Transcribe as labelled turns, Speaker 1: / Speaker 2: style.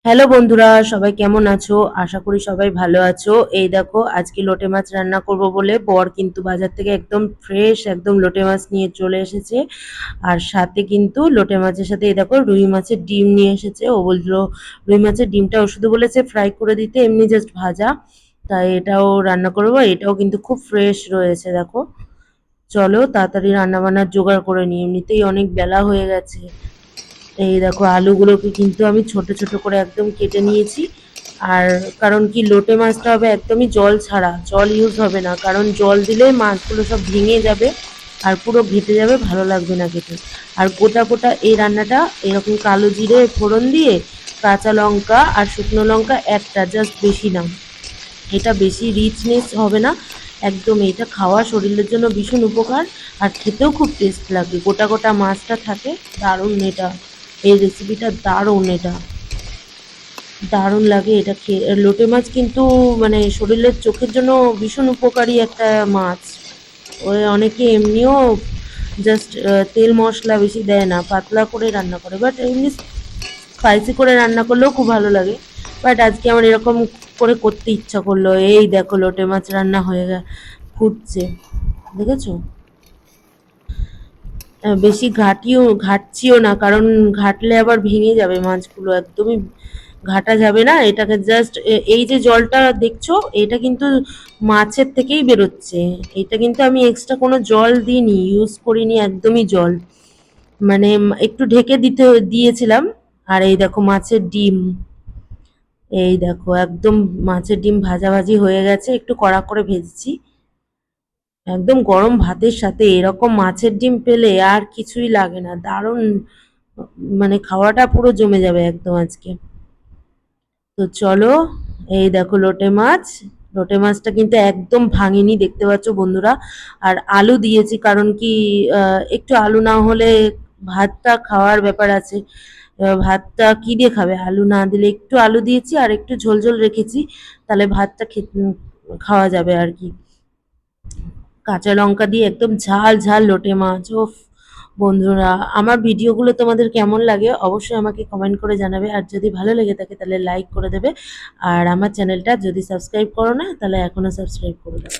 Speaker 1: Hello বন্ধুরা, সবাই কেমন আছো? আশা করি সবাই ভালো আছো। এই দেখো, আজকে লোটে মাছ রান্না করব বলে বর কিন্তু বাজার থেকে একদম ফ্রেশ একদম লোটে মাছ নিয়ে চলে এসেছে। আর সাথে কিন্তু লোটে মাছের সাথে এই দেখো রুই মাছের ডিম নিয়ে এসেছে। ও বললো রুই মাছের ডিমটা ও শুধু বলেছে ফ্রাই করে দিতে, এমনি জাস্ট ভাজা। তাই এটাও রান্না করবো। এটাও কিন্তু খুব ফ্রেশ রয়েছে দেখো। চলো তাড়াতাড়ি রান্না বান্নার জোগাড় করে নিই, এমনিতেই অনেক বেলা হয়ে গেছে। এই দেখো আলুগুলোকে কিন্তু আমি ছোট ছোট করে একদম কেটে নিয়েছি। আর কারণ কি লোটে মাছটা হবে একদমই জল ছাড়া, জল ইউজ হবে না, কারণ জল দিলে মাছগুলো সব ভেঙে যাবে আর পুরো ঘেটে যাবে, ভালো লাগবে না খেতে। আর গোটা গোটা এই রান্নাটা এরকম কালো জিরে ফোড়ন দিয়ে কাঁচা লঙ্কা আর শুকনো লঙ্কা একটা, জাস্ট বেশি না, এটা বেশি রিচনেস হবে না। একদম এটা খাওয়া শরীরের জন্য ভীষণ উপকার। আর খেতেও খুব টেস্ট লাগে, গোটা গোটা মাছটা থাকে। দারুণ এটা, এই রেসিপিটা দারুণ, এটা দারুণ লাগে এটা খেয়ে। লোটে মাছ কিন্তু মানে শরীরের চোখের জন্য ভীষণ উপকারী একটা মাছ। ওই অনেকে এমনিও জাস্ট তেল মশলা বেশি দেয় না, পাতলা করে রান্না করে, বাট এমনি স্পাইসি করে রান্না করলেও খুব ভালো লাগে। বাট আজকে আমার এরকম করে করতে ইচ্ছা করলো। এই দেখো লোটে মাছ রান্না হয়ে ফুটছে, দেখেছো? বেশি ঘাটছিও না, কারণ ঘাটলে আবার ভেঙে যাবে মাছগুলো, একদমই ঘাটা যাবে না। এটাকে জাস্ট এই যে জলটা দেখছো, এটা কিন্তু মাছের থেকেই বেরোচ্ছে। এটা কিন্তু আমি এক্সট্রা কোনো জল দিইনি, ইউজ করিনি একদমই জল, মানে একটু ঢেকে দিয়েছিলাম। আর এই দেখো মাছের ডিম, এই দেখো একদম মাছের ডিম ভাজাভাজি হয়ে গেছে, একটু কড়া করে ভেজেছি। একদম গরম ভাতের সাথে এরকম মাছের ডিম পেলে আর কিছুই লাগে না, দারুণ, মানে খাওয়াটা পুরো জমে যাবে একদম আজকে। তো চলো, এই দেখো লোটে মাছ, লোটে মাছটা কিন্তু একদম ভাঙিনি, দেখতে পাচ্ছ বন্ধুরা। আর আলু দিয়েছি, কারণ কি একটু আলু না হলে ভাতটা খাওয়ার ব্যাপার আছে। ভাতটা কি দিয়ে খাবে, আলু না দিলে একটু আলু দিয়েছি আর একটু ঝোল ঝোল রেখেছি, তাহলে ভাতটা খাওয়া যাবে আর কি। কাঁচা লঙ্কা দিয়ে একদম ঝাল ঝাল লোটে মাছ। ওফ বন্ধুরা, আমার ভিডিওগুলো তোমাদের কেমন লাগে অবশ্যই আমাকে কমেন্ট করে জানাবে। আর যদি ভালো লেগে থাকে তাহলে লাইক করে দেবে। আর আমার চ্যানেলটা যদি সাবস্ক্রাইব করো না, তাহলে এখনো সাবস্ক্রাইব করে দেবে।